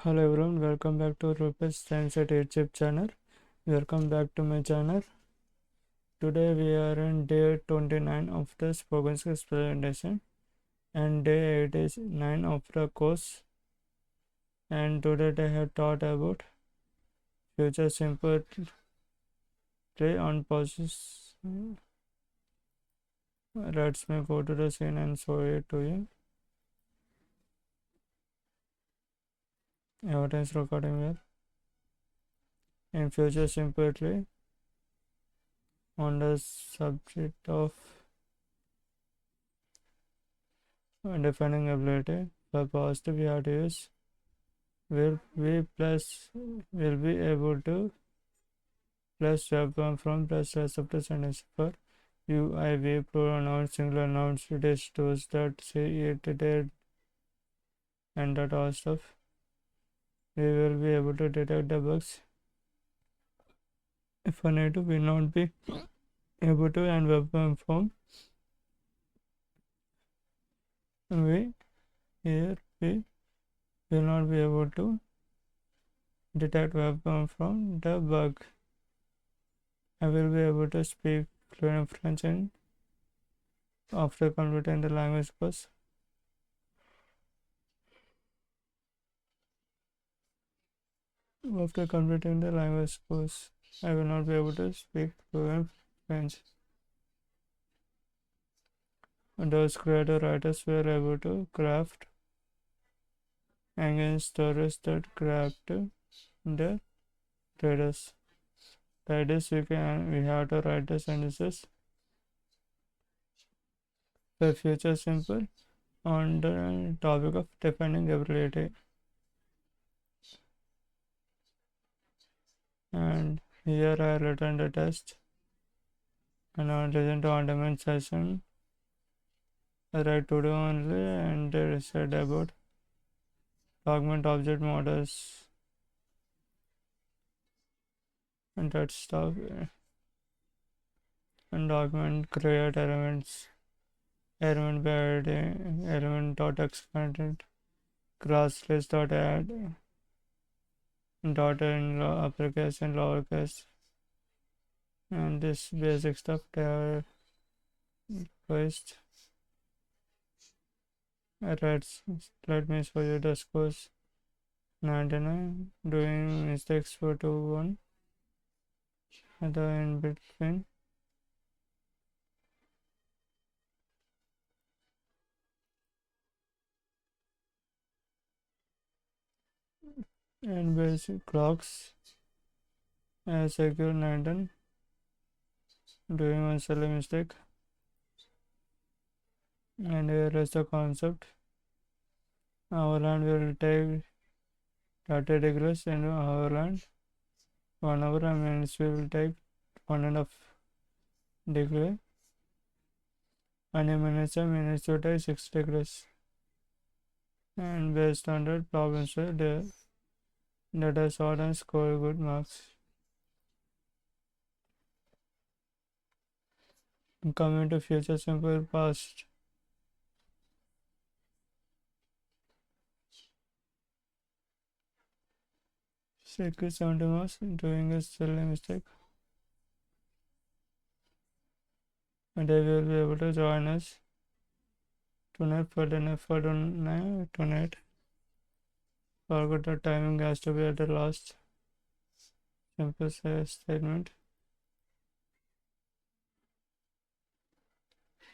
Hello everyone, welcome back to Rupesh Science at YouTube channel. Welcome back to my channel. Today we are in day 29 of the spoken skills presentation and day 8 is 9 of the course, and today I have taught about future simple play on pauses. Let me go to the scene and show it to you. Everything is recording here. In future simple play on the subject of defining ability, for positive we have to use will be able to plus verb from plus receptors and for you I we plural nouns singular nouns it is those that say it did and that all stuff. We will be able to detect the bugs if a native will not be able to and verb form we here we will not be able to detect verb from the bug. I will be able to speak fluent French and after completing the language course. After completing the language course, I will not be able to speak fluent French. Those creative writers were able to craft engaging stories that grabbed the readers. Like this, we have to write the sentences for future simple on the topic of defining ability. And here I written the test and I listen to on-demand session. I write today only and they said about document object models and that stuff, and document create elements element by adding element dot x content class list dot add dot in uppercase and lowercase, and this basic stuff they are placed. Let me show you the scores. 99 doing mistakes for 2 1 and the in between. And basic clocks as secure 19 doing one silly mistake, and here is the concept. Our land will take 30 degrees into our land 1 hour and minutes we will take 1.5 degree and in minutes to take 6 degrees, and based on that problems there that are short and score good marks. Coming to future simple past. Secure 70 marks doing a silly mistake, and they will be able to join us tonight for dinner for tonight. Forgot the timing has to be at the last. Simple statement.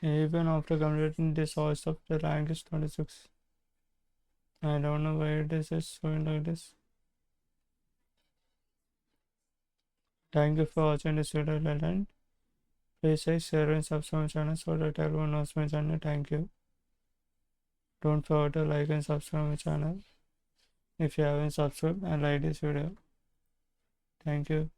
Even after completing this all stuff, the rank is 26. I don't know why this is showing like this. Thank you for watching this video and please like, share and subscribe my channel so that everyone knows my channel. Thank you. Don't forget to like and subscribe my channel if you haven't subscribed and like this video. Thank you.